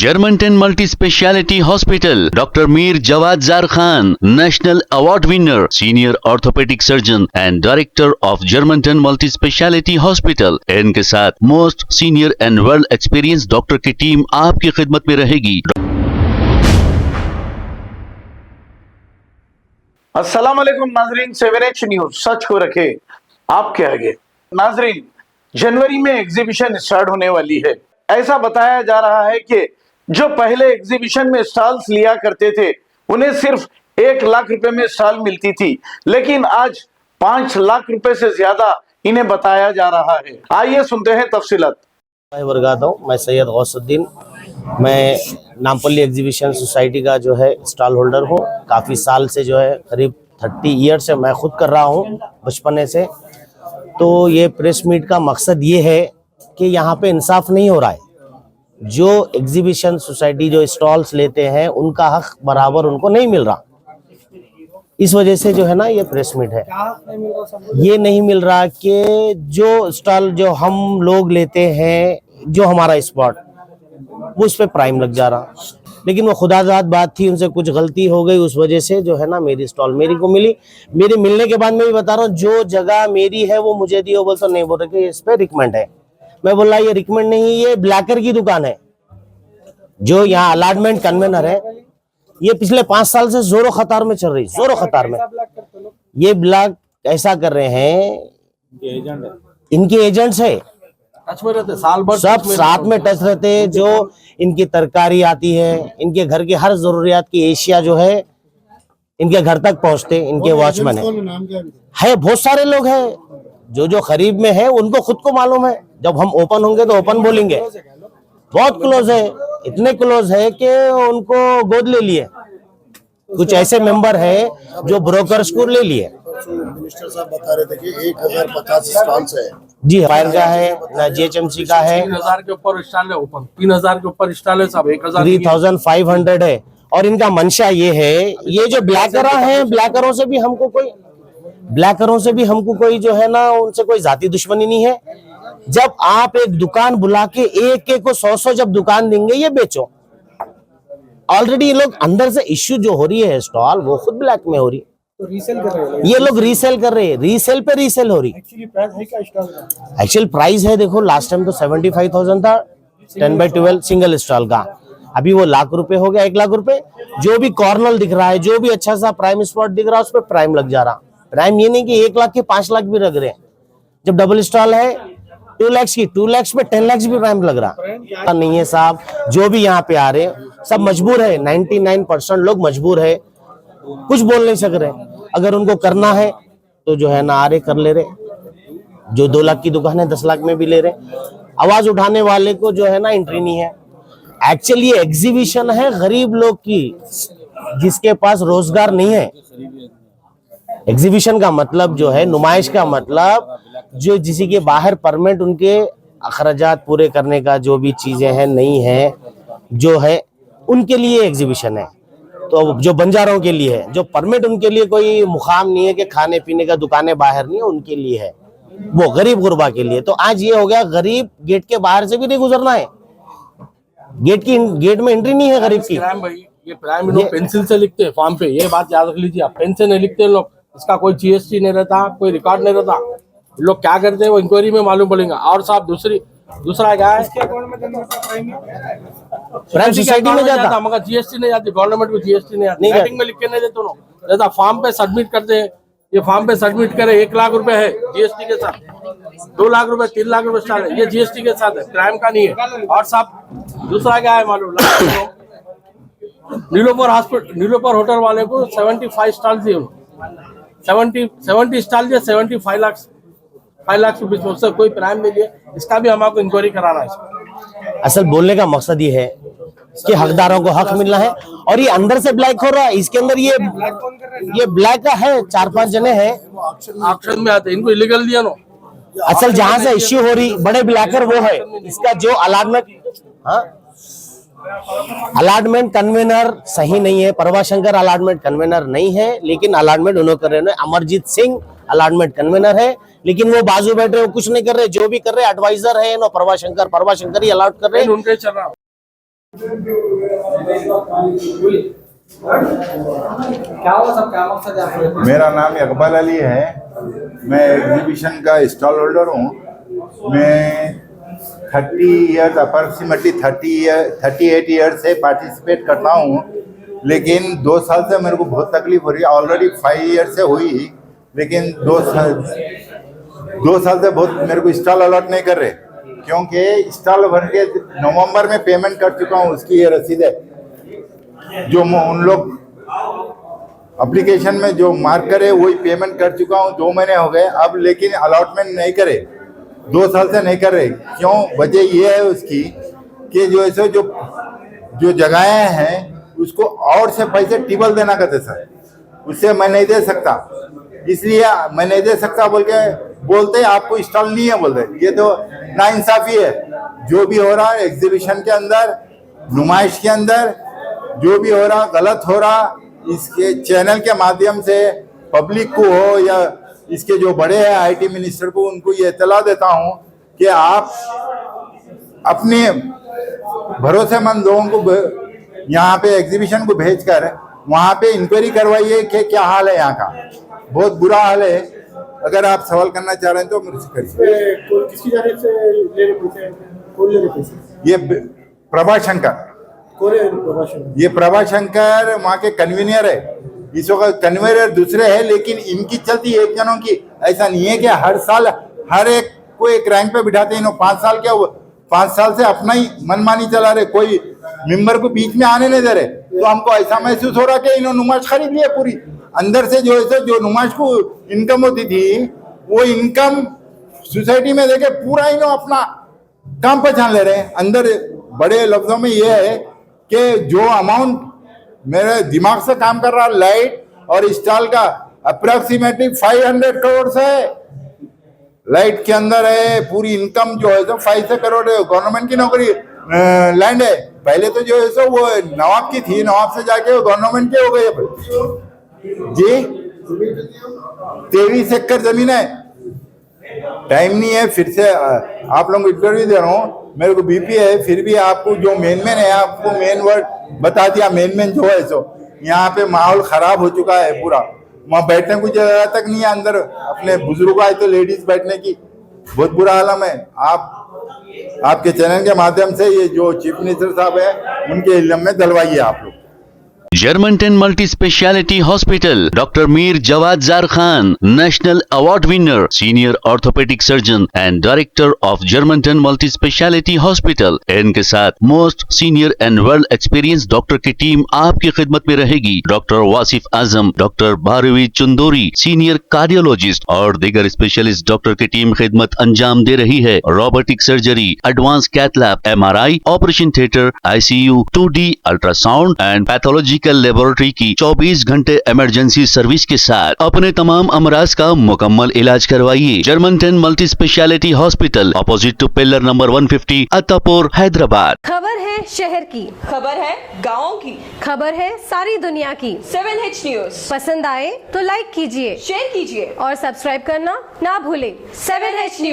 Germantown Multi Speciality Hospital, Dr. Mir Jawad Zar Khan, National Award winner, Senior Orthopedic Surgeon and Director of Germantown Multi Speciality Hospital। इनके साथ most senior and world experience doctor की team आपकी खिदमत में रहेगी। अस्सलाम वालेकुम नाजरीन, 7H न्यूज सच को रखे आपके आगे। नाजरीन, जनवरी में एग्जीबिशन स्टार्ट होने वाली है। ऐसा बताया जा रहा है कि जो पहले एग्जीबिशन में स्टॉल्स लिया करते थे उन्हें सिर्फ 1 लाख रुपए में स्टॉल मिलती थी, लेकिन आज 5 लाख रुपए से ज्यादा इन्हें बताया जा रहा है। आइए सुनते हैं तफसीलात। मैं सैयद गौसुद्दीन, मैं नामपल्ली एग्जीबिशन सोसाइटी का जो है स्टॉल होल्डर हूँ। काफ़ी साल से जो है करीब 30 ईयर से मैं खुद कर रहा हूँ, बचपने से। तो ये प्रेस मीट का मकसद ये है कि यहाँ पे इंसाफ नहीं हो रहा है। जो एग्जीबिशन सोसाइटी जो स्टॉल्स लेते हैं उनका हक बराबर उनको नहीं मिल रहा। इस वजह से जो है ना ये प्रेस मीट है। ये नहीं मिल रहा कि जो स्टॉल जो हम लोग लेते हैं, जो हमारा स्पॉट, वो उस पर प्राइम लग जा रहा। लेकिन वो खुदाजात बात थी, उनसे कुछ गलती हो गई, उस वजह से जो है ना मेरी स्टॉल मेरी को मिली। मेरे मिलने के बाद मैं भी बता रहा हूँ, जो जगह मेरी है वो मुझे दी हो। बोल तो नहीं बोल रहे कि इस पे रिकमेंड है। मैं बोला ये रिकमेंड नहीं, ये ब्लैकर की दुकान है। जो यहाँ अलॉटमेंट कन्वेनर है, ये पिछले 5 साल से जोरों खतार में चल रही, जोरों खतार में। ये ब्लॉक ऐसा कर रहे हैं, इनके एजेंट्स है, साल भर सब साथ में टच रहते हैं। जो इनकी तरकारी आती है, इनके घर की हर जरूरियात की एशिया जो है इनके घर तक पहुंचते, इनके वॉचमैन है। बहुत सारे लोग हैं जो करीब में है, उनको खुद को मालूम है। जब हम ओपन होंगे तो ओपन बोलेंगे। बहुत क्लोज है, इतने क्लोज है कि उनको गोद ले लिए। कुछ ऐसे मेंबर है जो ब्रोकर्स को ले लिए। मिनिस्टर साहब बता रहे थे कि 1050 स्टॉल्स है। जी, फायर का है ना, GHMC का है। 3000 के ऊपर स्टॉल है, ओपन 3000 के ऊपर स्टॉल है, सब 1000 3500 है। और इनका मंशा ये है, ये जो ब्लैकरा है, ब्लैकरों से भी हमको कोई जो है ना, उनसे कोई जाती दुश्मनी नहीं है। जब आप एक दुकान बुला के एक को 100 जब दुकान देंगे, ये बेचो। ऑलरेडी ये लोग अंदर से इश्यू जो हो रही है स्टॉल, वो खुद ब्लैक में हो रही, तो रीसेल कर रहे हैं। ये लोग रीसेल कर रहे हैं, रीसेल पे रीसेल हो रही। एक्चुअल प्राइस है, देखो लास्ट टाइम तो 75,000 था 10x12 सिंगल स्टॉल का। अभी वो लाख रुपए हो गया, 1 लाख रुपए। जो भी कॉर्नर दिख रहा है, जो भी अच्छा सा प्राइम स्पॉट दिख रहा है, उस पर प्राइम लग जा रहा। प्राइम ये नहीं कि 1 लाख के 5 लाख भी लग रहे हैं। जब डबल स्टॉल है 2 लाख की, 2 लाख पे 10 लाख भी प्राइम लग रहा नहीं है साहब। जो भी यहाँ पे आ रहे हैं सब मजबूर है, 99% लोग मजबूर है, कुछ बोल नहीं सक रहे। अगर उनको करना है तो जो है ना आ रहे, कर ले रहे। जो 2 लाख की दुकान है 10 लाख में भी ले रहे। आवाज उठाने वाले को जो है ना एंट्री नहीं है। एक्चुअली ये एग्जीबिशन है गरीब लोग की, जिसके पास रोजगार नहीं है। एग्जीबिशन का मतलब जो है, नुमाइश का मतलब, जो जिसी के बाहर परमिट, उनके अखराजात पूरे करने का जो भी चीजें हैं नहीं है, जो है उनके लिए एग्जीबिशन है। तो जो बंजारों के लिए है, जो परमिट, उनके लिए कोई मुकाम नहीं है कि खाने पीने का दुकानें बाहर नहीं है, उनके लिए है। वो गरीब गुरबा के लिए। तो आज ये हो गया, गरीब गेट के बाहर से भी नहीं गुजरना है, गेट में एंट्री नहीं है गरीब की। भाई ये प्राइम लोग पेंसिल से लिखते हैं फॉर्म पे, ये बात याद रख लीजिए आप। पेन से नहीं लिखते लोग, इसका कोई GST नहीं रहता, कोई रिकॉर्ड नहीं रहता। लोग क्या करते हैं वो इंक्वायरी में मालूम पड़ेगा। और साहब दूसरा क्या है, प्राइम सोसाइटी में जाता, मगर GST नहीं जाती, गवर्नमेंट को GST नहीं आती। राइटिंग में लिख के नहीं देते लोग, फॉर्म पे सबमिट करते हैं। ये फॉर्म पे सबमिट करे, 1 लाख रुपए है GST के साथ, 2 लाख रुपए, 3 लाख रुपए स्टार्ट है, ये GST के साथ है, प्राइम का नहीं है। और साहब दूसरा क्या है मालूम, नीलोपर होटल वाले को 75 स्टॉल दिए, 70 स्टॉल दिए, 75 लाख, 5 लाख रुपए में, उससे कोई प्राइम नहीं दिए। इसका भी हमको इंक्वायरी कराना है। असल बोलने का मकसद ये है कि हकदारों को हक मिलना है। और ये अंदर से ब्लैक हो रहा है, इसके अंदर ये ब्लैक का है, 4-5 जने हैं ऑक्शन में आते, इनको इलीगल दिया नो। असल जहां से इश्यू हो रही बड़े ब्लैकर वो है। इसका जो अलॉटमेंट कन्वेनर सही नहीं है। प्रभाशंकर अलॉटमेंट कन्वेनर नहीं है, लेकिन अलॉटमेंट उन्होंने कर रहे हैं। अमरजीत सिंह अलॉटमेंट कन्वेनर है, लेकिन वो बाजू बैठ रहे, वो कुछ नहीं कर रहे। जो भी कर रहे एडवाइजर है, नो प्रभाशंकर ही अलॉट कर रहे हैं। क्या हुआ सब, क्या मकसद है आपको? मेरा नाम इकबाल अली है। मैं एग्जीबिशन का स्टॉल होल्डर हूँ। मैं 30 ईयर्स अप्रॉक्सीमेटली 38 ईयर्स से पार्टिसिपेट करता हूँ, लेकिन 2 साल से मेरे को बहुत तकलीफ हो रही है। ऑलरेडी 5 ईयर्स से हुई, लेकिन 2 साल से बहुत मेरे को स्टॉल अलॉट नहीं कर रहे, क्योंकि स्टॉल भर के नवंबर में पेमेंट कर चुका हूँ। उसकी ये रसीद है जो उन लोग एप्लीकेशन में जो मार्क करे वही पेमेंट कर चुका हूँ। 2 महीने हो गए अब, लेकिन अलॉटमेंट नहीं करे। 2 साल से नहीं कर रहे। क्यों? वजह ये है उसकी कि जो ऐसे जो जगहें हैं उसको और से पैसे टिबल देना कहते सर, उससे मैं नहीं दे सकता, इसलिए मैं नहीं दे सकता बोल के बोलते आपको स्टॉल नहीं है बोलते। ये तो नाइंसाफी है। जो भी हो रहा है एग्जीबिशन के अंदर, नुमाइश के अंदर जो भी हो रहा गलत हो रहा, इसके चैनल के माध्यम से पब्लिक को हो या इसके जो बड़े हैं आईटी मिनिस्टर को, उनको ये इत्तला देता हूं कि आप अपने भरोसेमंद लोगों को यहाँ पे एग्जीबिशन को भेजकर वहाँ पे इंक्वायरी करवाइए कि क्या हाल है यहाँ का। बहुत बुरा हाल है। अगर आप सवाल करना चाह रहे हैं तो मुझसे करिए। किसकी जानिब से ले रहे पैसे? कौन ले रहे पैसे? ये प्रभा शंकर, ये प्रभा शंकर वहाँ के कन्वीनर है। इस वक्त कन्वीनर दूसरे है, लेकिन इनकी चलती एक जनों की। ऐसा नहीं है कि हर साल हर एक को एक रैंक पे बिठाते हैं। 5 साल से अपना ही मनमानी चला रहे, कोई मेंबर को बीच में आने नहीं दे रहे। तो हमको ऐसा महसूस हो रहा कि इन्होंने नुमाइश खरीद लिया पूरी। अंदर से जो नुमाइश को इनकम होती थी वो इनकम सोसाइटी में देके पूरा इन्होंने अपना काम पहचान ले रहे हैं। अंदर बड़े लफ्जों में ये है कि जो अमाउंट मेरे दिमाग से काम कर रहा लाइट और स्टॉल का अप्रोक्सीमेटली 500 करोड़ है। लाइट के अंदर है पूरी इनकम जो है तो 5 करोड़ है। गवर्नमेंट की नौकरी लैंड है। पहले तो जो है सो वो नवाब की थी, नवाब से जाके वो गवर्नमेंट के हो गए जी। 23 एकड़ जमीन है। टाइम नहीं है, फिर से आप लोगों को इंटरव्यू दे रहा हूँ। मेरे को बीपी है, फिर भी आपको जो मेन है आपको मेन वर्ड बता दिया। मेन जो है सो यहाँ पे माहौल खराब हो चुका है पूरा। वहाँ बैठने की जगह तक नहीं है। अंदर अपने बुजुर्ग आए तो लेडीज बैठने की बहुत बुरा हालत है। आपके चैनल के माध्यम से ये जो चीफ मिनिस्टर साहब है उनके इल्म में दलवाइए आप लोग। Germantown Multi Speciality Hospital, Dr. Mir Jawad Zar Khan, National Award winner, Senior Orthopedic Surgeon and Director of Germantown Multi Speciality Hospital। इनके साथ most senior and world experience doctor की टीम आपकी खिदमत में रहेगी। Doctor Wasif Azam, doctor Bharvi Chandori, senior cardiologist और दीगर specialist doctor की टीम खिदमत अंजाम दे रही है। Robotic surgery, advance cath lab, MRI, operation theatre, ICU, 2D ultrasound and pathology laboratory की 24 घंटे इमरजेंसी सर्विस के साथ अपने तमाम अमराज का मुकम्मल इलाज करवाइए। Germanton multi speciality hospital, opposite to pillar number 150, Attapur, Hyderabad. खबर है शहर की, खबर है गाँव की, खबर है सारी दुनिया की। 7H न्यूज पसंद आए तो लाइक कीजिए, शेयर कीजिए और सब्सक्राइब करना ना भूलें। 7H news.